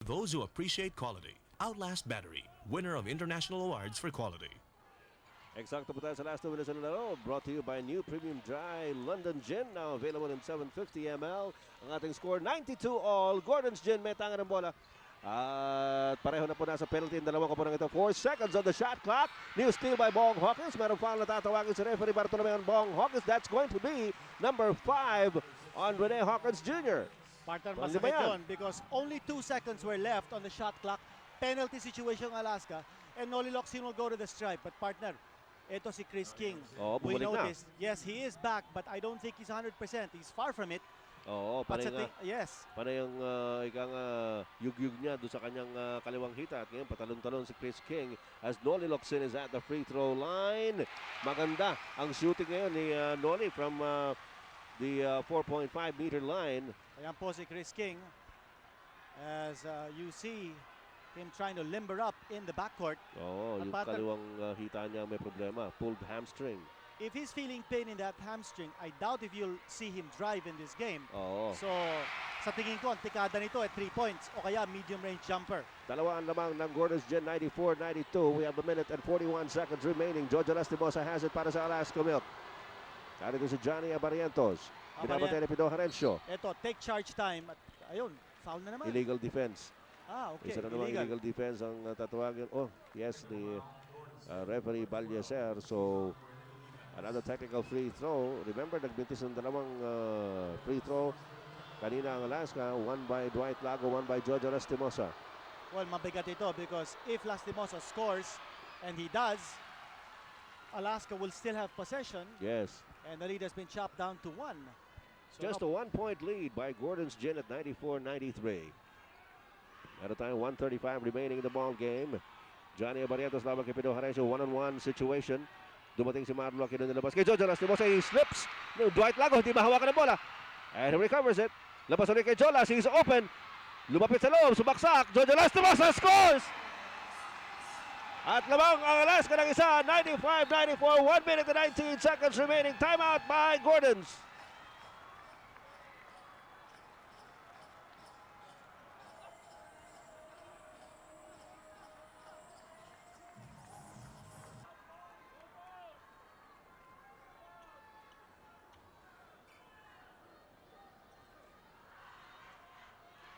Those who appreciate quality. Outlast Battery, winner of international awards for quality. Eksakto po tayo sa last 2 minutes ng laro. Brought to you by New Premium Dry London Gin. Now available in 750 ml. Ang ating score, 92-all. Gordon's Gin, may tanga ng bola. At pareho na po nasa penalty. Dalawang kapunang ito. 4 seconds on the shot clock. New steal by Bong Hawkins. Meron foul na tatawagin si referee Bartolome on Bong Hawkins. That's going to be number 5 on Rene Hawkins Jr. Partner, Ano masakit ba yan? yun because only 2 seconds were left on the shot clock. Penalty situation ng Alaska. And Noli Locsin will go to the stripe. But partner, ito si Chris King. Oo, We bumalik na. noticed, yes, he is back, but I don't think he's 100%. He's far from it. Oo, But panay nga. yes. Panay yung ikang yugyug niya doon sa kanyang kaliwang hita. At ngayon patalon-talon si Chris King as Noli Locsin is at the free throw line. Maganda ang shooting ngayon ni Noli from the 4.5 meter line. Ayan po si Chris King. As you see him trying to limber up in the backcourt. Oo, At yung partner- kaliwang hita niya may problema. Pulled hamstring. If he's feeling pain in that hamstring, I doubt if you'll see him drive in this game. Oo. So, sa tingin ko, ang tikada nito ay 3 points o kaya medium range jumper. Dalawa ang lamang ng Gordon's Gin, 94-92. We have a minute and 41 seconds remaining. Jojo Lastimosa has it para sa Alaska Milk. Narito si Johnny Abarientos. Binabatay ni Pido Harencio. Ito, take charge time. At ayun, foul na naman. Illegal defense. Okay, Isa na namang illegal defense ang tatawagin. Oh, yes, the referee Balyaser. So, another technical free throw. Remember, nagbintis ng dalawang free throw. Kanina ang Alaska, one by Dwight Lago, one by Jojo Lastimosa. Well, mabigat ito because if Lastimosa scores, and he does, Alaska will still have possession, Yes. and the lead has been chopped down to 1. So Just a 1-point lead by Gordon's Gin at 94-93. At a time, 1:35 remaining in the ball game. Johnny Abarientos laban kay Pido Harencio, one-on-one situation. Dumating si Marlo Aquino nilabas kay Jojo Lastimosa. He slips. Dwight Lago, hindi mahawakan ng bola. And he recovers it. Labas ulit kay Jolas. He's open. Lumapit sa loob. Subaksak. Jojo Lastimosa scores! At lamang ang Alaska ng isa. 95-94. 1 minute and 19 seconds remaining. Timeout by Gordons.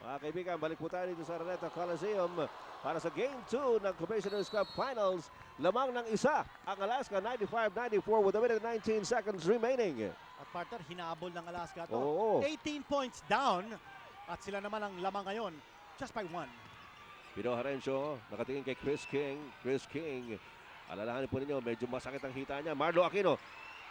Mga kaibigan, balik po tayo dito sa Araneta Coliseum para sa Game 2 ng Commissioner's Cup Finals. Lamang ng isa ang Alaska, 95-94 with a minute and 19 seconds remaining. At partner, hinabol ng Alaska to. Oo. 18 points down, at sila naman ang lamang ngayon, just by 1. Pido Harencio, nakatingin kay Chris King. Chris King, alalahanin po ninyo, medyo masakit ang hita niya. Marlo Aquino,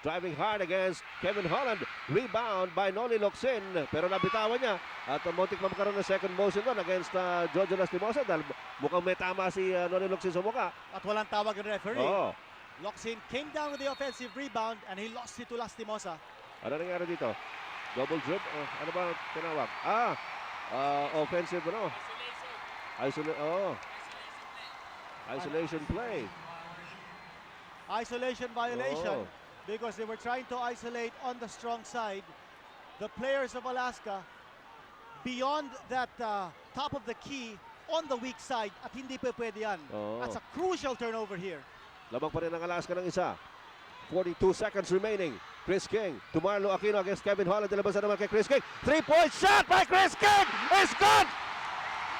driving hard against Kevin Holland. Rebound by Noli Locsin. Pero nabitawan niya. At muntik magkaroon ng second motion doon against Jojo Lastimosa. Dahil mukhang may tama si Noli Locsin sa mukha. At walang tawag ng referee. Oo. Locsin came down with the offensive rebound and he lost it to Lastimosa. Ano nangyari dito? Double dribble? Ano ba tinawag? Offensive ano? Isolation play. Isolation violation. Oh. Because they were trying to isolate on the strong side the players of Alaska beyond that top of the key on the weak side, at hindi pa pwede yan. Oo. That's a crucial turnover here. Lamang pa rin ang Alaska ng isa. 42 seconds remaining. Chris King to Marlo Aquino against Kevin Holland. Dilabasan naman kay Chris King. 3-point shot by Chris King! It's good!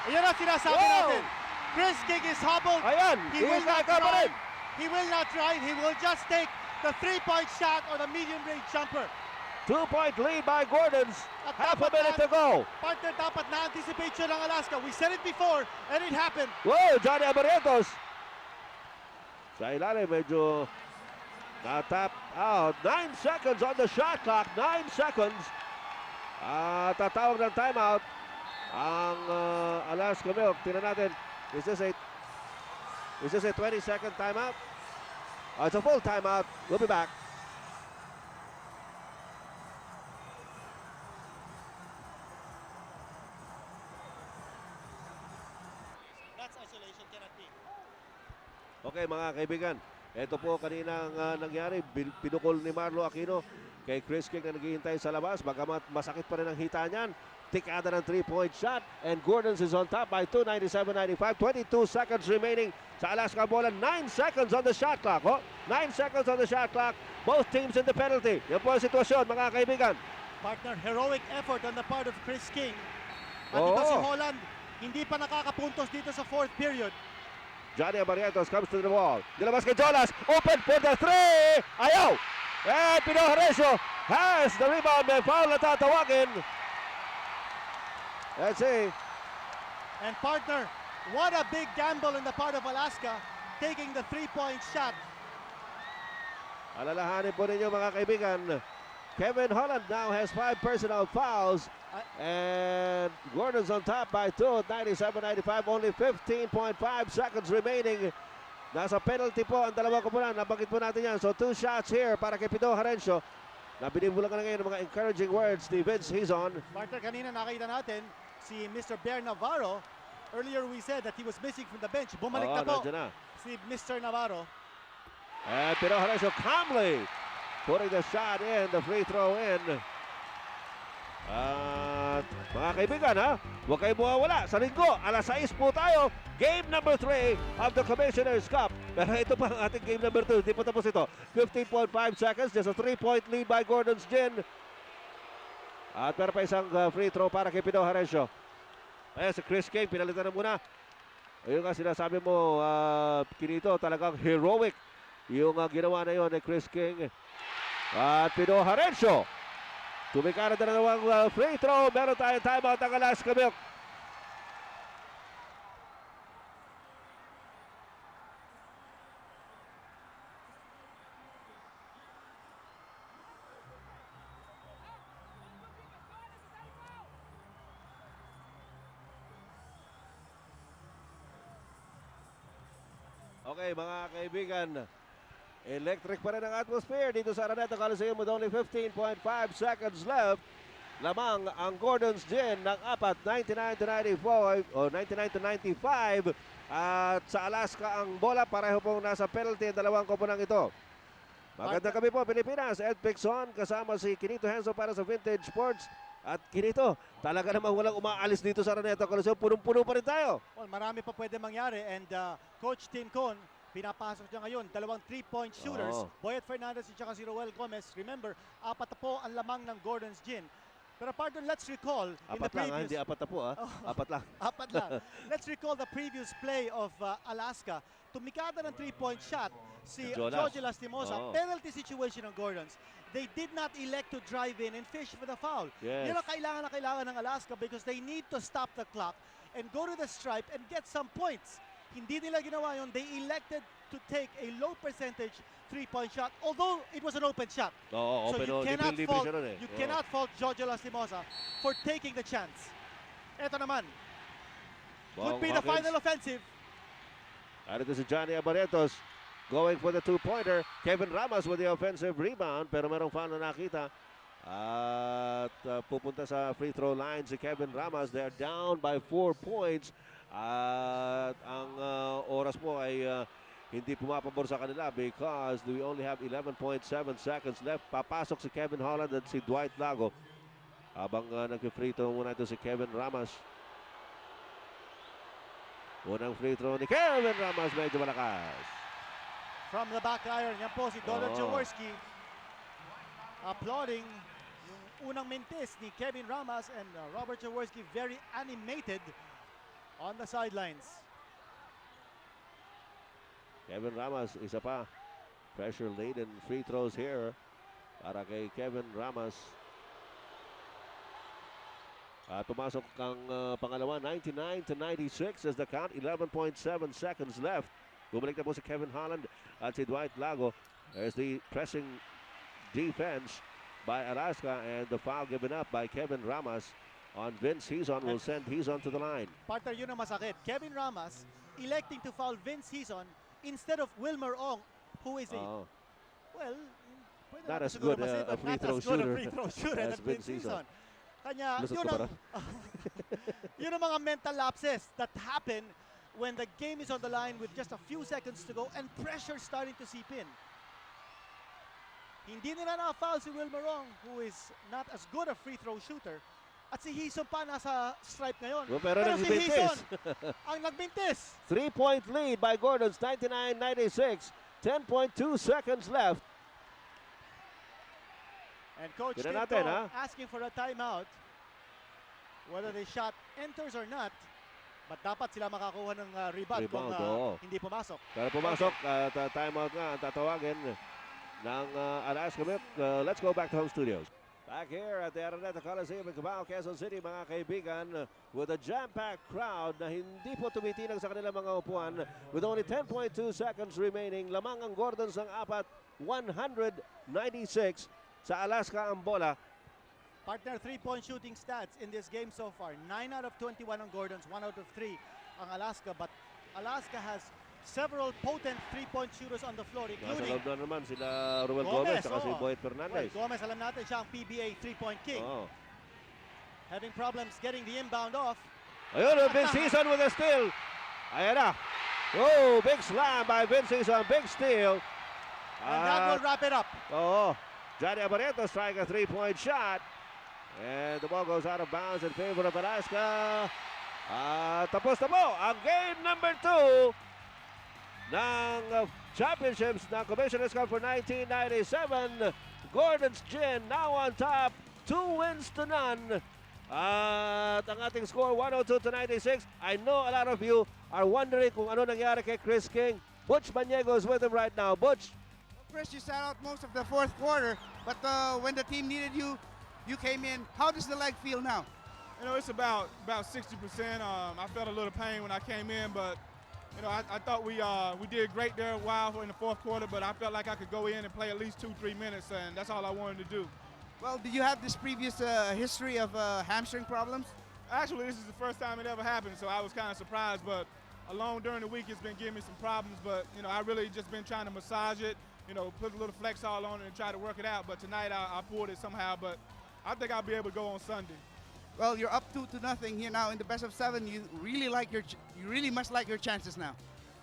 Ayan ang sinasabi Wow! natin. Chris King is hobbled. Ayan! He will not Isa ka pa rin! drive. He will not drive. He will just take the 3-point shot or the medium range jumper. 2-point lead by Gordons. At Half a dapat minute to go. Partner, dapat na-anticipate siya ng Alaska. We said it before and it happened. Whoa, Johnny Abarientos. Sa ilalim, medyo na-tap out. 9 seconds on the shot clock. 9 seconds. Tatawag ng timeout ang Alaska Milk. Tingnan natin. Is this a 20-second timeout? It's a full timeout. We'll be back. That's isolation, cannot be. Okay mga kaibigan, ito po kaninang nangyari, pinukol ni Marlo Aquino kay Chris King na naghihintay sa labas. Bagamat masakit pa rin ang hita niyan, tikada ng 3-point shot. And Gordons is on top by 2, 97-95. 22 seconds remaining sa Alaska bola. 9 seconds on the shot clock. 9 seconds on the shot clock. Both teams in the penalty. Yan po ang sitwasyon, mga kaibigan. Partner, heroic effort on the part of Chris King. At Oo. ito si Holland, hindi pa nakakapuntos dito sa fourth period. Johnny Barrientos comes to the ball. Dilabas kay Jolas. Open for the three. Ayaw. And Pino Horencio has the rebound. May foul na tatawagin. Let's see. And partner, what a big gamble on the part of Alaska, taking the three-point shot. Alalahanin po ninyo, mga kaibigan. Kevin Holland now has 5 personal fouls. And Gordon's on top by 2 at 97-95. Only 15.5 seconds remaining. Nasa penalty po ang dalawang koponan. Nabanggit po natin yan. So 2 shots here para kay Pino Horencio. Nabinibulan ka na ngayon ng mga encouraging words ni Vince Hizon. Partner, kanina nakita natin si Mr. Bear Navarro. Earlier we said that he was missing from the bench. Bumalik na po Nandiyan na. si Mr. Navarro. And Pino Horencio calmly putting the shot in, the free throw in. At mga kaibigan, huwag kayo mawawala. Sa linggo, alas 6 po tayo. Game number 3 of the Commissioner's Cup. Pero ito pa ang ating game number 2. Hindi po tapos ito. 15.5 seconds. Just a 3-point lead by Gordon's Gin. At meron pa isang free throw para kay Pino Horencio. Ayan, si Chris King, pinalitan na muna. Ayun nga sinasabi mo, Kinito, talagang heroic yung ginawa na yun ni Chris King. At Pino Horencio, tumikara na dalawang free throw. Meron tayong timeout ang Alaska Milk. Okay, mga kaibigan, electric pa rin ang atmosphere dito sa Araneta Coliseum with only 15.5 seconds left. Lamang ang Gordon's Gin ng 99-94 o 99-95. At sa Alaska ang bola, pareho pong nasa penalty ang dalawang koponang ito. Magandang gabi po, Pilipinas. Ed Pixon kasama si Kinito Henso para sa Vintage Sports. At Kinito, talaga namang walang umaalis dito sa Araneta Coliseum. Punong-puno pa rin tayo. Well, marami pa pwede mangyari. And Coach Tim Con, pinapasok niya ngayon, dalawang 3-point shooters. Boyet Fernandez at saka si Roel Gomez. Remember, 4 po ang lamang ng Gordon's Gin. Pero partner, let's recall in the previous... Hindi 4 na po 4 lang. 4 lang. Let's recall the previous play of Alaska. Tumikada ng 3-point shot si Jorge Lastimosa. Penalty situation ng Gordons. They did not elect to drive in and fish for the foul. Yes. Yan ang kailangan ng Alaska because they need to stop the clock and go to the stripe and get some points. Hindi nila ginawa yun. They elected to take a low percentage 3-point shot, although it was an open shot. Oo, So open, you cannot fault Jorge Lastimosa for taking the chance. Ito naman, could be the final offensive. At ito si Johnny Barrientos going for the 2-pointer. Kevin Ramos with the offensive rebound, pero merong foul na nakita. At pupunta sa free throw line si Kevin Ramos. They're down by 4 points. At ang oras po ay hindi pumapabor sa kanila because we only have 11.7 seconds left. Papasok si Kevin Holland at si Dwight Lago. Habang nag-free throw muna ito si Kevin Ramos. Unang free throw ni Kevin Ramos, medyo malakas. From the back iron, yan po si Donald Jaworski. Applauding yung unang mintis ni Kevin Ramos and Robert Jaworski, very animated on the sidelines. Kevin Ramos, isa pa. Pressure-laden free throws here para kay Kevin Ramos. Pumasok ang pangalawa, 99-96 as the count, 11.7 seconds left. Bumalik na po si Kevin Holland at si Dwight Lago. There's the pressing defense by Alaska and the foul given up by Kevin Ramos on Vince Hizon will send Hizon to the line. Partner, yun ang masakit. Kevin Ramos electing to foul Vince Hizon instead of Wilmer Ong, who is a, well, not as good a free throw shooter as Vince Hizon. Kanya, yun ang mga mental lapses that happen when the game is on the line with just a few seconds to go and pressure starting to seep in. Hindi nila na-foul si Wilmer Ong, who is not as good a free throw shooter. At si Hison pa nasa stripe ngayon. Oh, pero si nagbintis. Hison ang nagbintis. 3-point lead by Gordons, 99-96. 10.2 seconds left. And Coach Tignan Tinto natin, ha? asking for a timeout. Whether the shot enters or not. But dapat sila makakuha ng rebound kung oo. hindi pumasok. Pero pumasok at timeout nga ang tatawagin ng Alaska Milk. Let's go back to home studios. Back here at the Araneta Coliseum in Cubao, Quezon City, mga kaibigan, with a jam-packed crowd na hindi po tumitinag sa kanilang mga upuan. With only 10.2 seconds remaining, lamang ang Gordons ng apat, 196 sa Alaska ang bola. Partner, 3-point shooting stats in this game so far. 9 out of 21 ang Gordons, 1 out of 3 ang Alaska. But Alaska has several potent 3-point shooters on the floor, Nasa including loob na naman sila Ruel Gomez at si Boyd Fernandez. Well, Gomez, alam natin siya ang PBA 3-point king. Oo. Having problems getting the inbound off. Ayun, Vince Season with a steal. Ayan na. Oh, big slam by Vince Season. Big steal. And that will wrap it up. Oo. Johnny Abarrientos strike a 3-point shot. And the ball goes out of bounds in favor of Alaska. Tapos na po ang game number 2 ng championships ng Commissioner's Cup for 1997. Gordon's Gin now on top, 2 wins to none. At ang ating score 102-96. I know a lot of you are wondering kung ano nangyari kay Chris King. Butch Maniego is with him right now. Butch. Chris, you sat out most of the fourth quarter, but when the team needed you, you came in. How does the leg feel now? You know, it's about 60%. I felt a little pain when I came in, but you know, I thought we did great there a while in the fourth quarter, but I felt like I could go in and play at least 2-3 minutes, and that's all I wanted to do. Well, did you have this previous history of hamstring problems? Actually, this is the first time it ever happened, so I was kind of surprised, but along during the week, it's been giving me some problems, but you know, I really just been trying to massage it, you know, put a little flex all on it and try to work it out, but tonight I pulled it somehow, but I think I'll be able to go on Sunday. Well, you're up 2-0 here now in the best of 7. You really must like your chances now.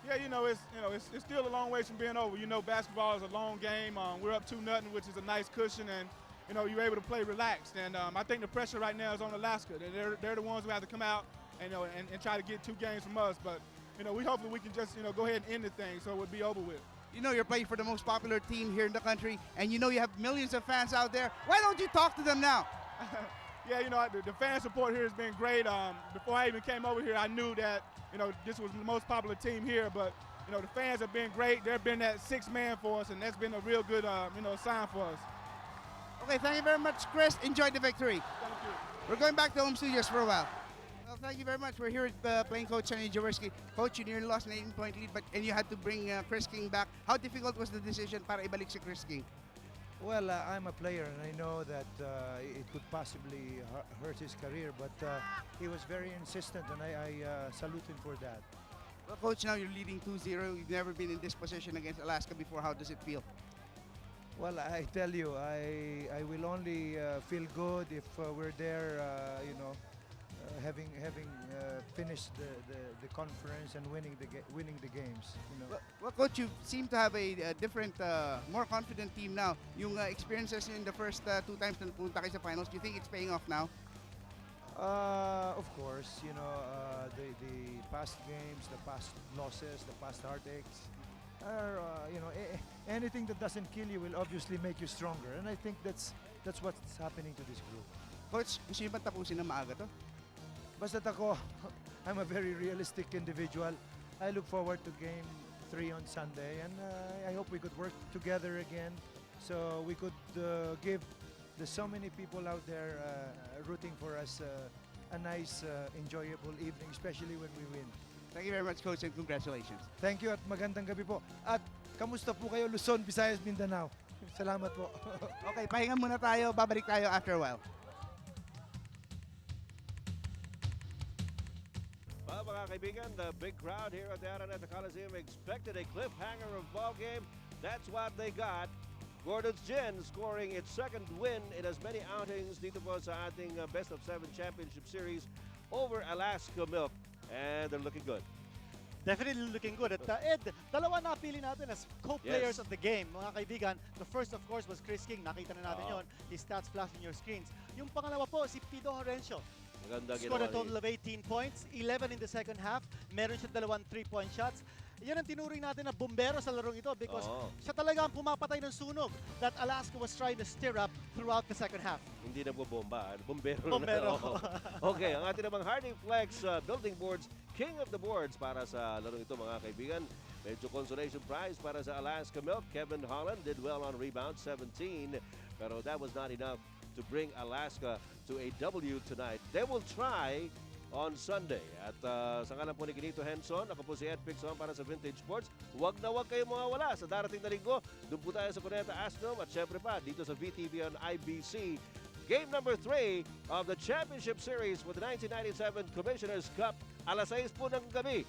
Yeah, it's still a long ways from being over. You know, basketball is a long game. We're up 2-0, which is a nice cushion, and you know, you're able to play relaxed. And I think the pressure right now is on Alaska. They're the ones who have to come out and try to get 2 games from us. But you know, hopefully we can just go ahead and end the thing so it would be over with. You know, you're playing for the most popular team here in the country, and you know you have millions of fans out there. Why don't you talk to them now? Yeah, you know, the fan support here has been great. Before I even came over here, I knew that, you know, this was the most popular team here, but, you know, the fans have been great. They've been that 6th man for us, and that's been a real good, sign for us. Okay, thank you very much, Chris. Enjoy the victory. Thank you. We're going back to home studios for a while. Well, thank you very much. We're here at playing coach Sonny Jaworski. Coach, you nearly lost an 18-point lead, and you had to bring Chris King back. How difficult was the decision para ibalik si Chris King? Well, I'm a player and I know that it could possibly hurt his career, but he was very insistent and I salute him for that. Well, Coach, now you're leading 2-0. You've never been in this position against Alaska before. How does it feel? Well, I tell you, I will only feel good if we're there, having finished the conference and winning the games. You know. Well, Coach, you seem to have a different, more confident team now. Yung experiences in the first 2 times na punta kayo sa finals, do you think it's paying off now? Of course, you know, the past games, the past losses, the past heartaches are, anything that doesn't kill you will obviously make you stronger. And I think that's what's happening to this group. Coach, gusto niyo ba tapusin na maaga to? Basta't ako, I'm a very realistic individual. I look forward to Game 3 on Sunday, and I hope we could work together again so we could give so many people out there rooting for us a nice, enjoyable evening, especially when we win. Thank you very much, Coach, and congratulations. Thank you at magandang gabi po. At kamusta po kayo, Luzon, Visayas, Mindanao? Salamat po. Okay, pahinga muna tayo. Babalik tayo after a while. Well, mga kaibigan, the big crowd here at the Araneta Coliseum expected a cliffhanger of ball game. That's what they got. Gordon's Gin scoring its 2nd win in as many outings dito po sa ating Best of 7 Championship Series over Alaska Milk. And they're looking good. Definitely looking good. At Ed, dalawa napili natin as co-players Yes. of the game, mga kaibigan. The first, of course, was Chris King. Nakita na natin Oo. yon. His stats flash on your screens. Yung pangalawa po, si Pido Horencio. Maganda Scored a ginawa total ni... of 18 points, 11 in the second half. Meron siya dalawang 3-point shots. Yan ang tinuring natin na bombero sa larong ito because Oo. siya talaga ang pumapatay ng sunog that Alaska was trying to stir up throughout the second half. Hindi na bumomba. Bombero. Bombero. Na. Oo. Okay, ang ating namang Hardy Flex Building Boards, King of the Boards para sa larong ito mga kaibigan. Medyo consolation prize para sa Alaska Milk. Kevin Holland did well on rebound, 17. Pero that was not enough to bring Alaska to a W tonight. They will try on Sunday. At sa ngalan po ni Ginito Henson, ako po si Ed Pixon para sa Vintage Sports. Huwag na huwag kayo mawawala sa darating na linggo. Doon po tayo sa Cuneta Astrom at syempre pa dito sa VTV on IBC. Game number 3 of the Championship Series for the 1997 Commissioners Cup. Alas 6 po ng gabi.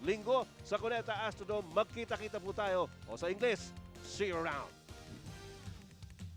Linggo sa Cuneta Astrodome. Magkita-kita po tayo. O sa Ingles, see you around.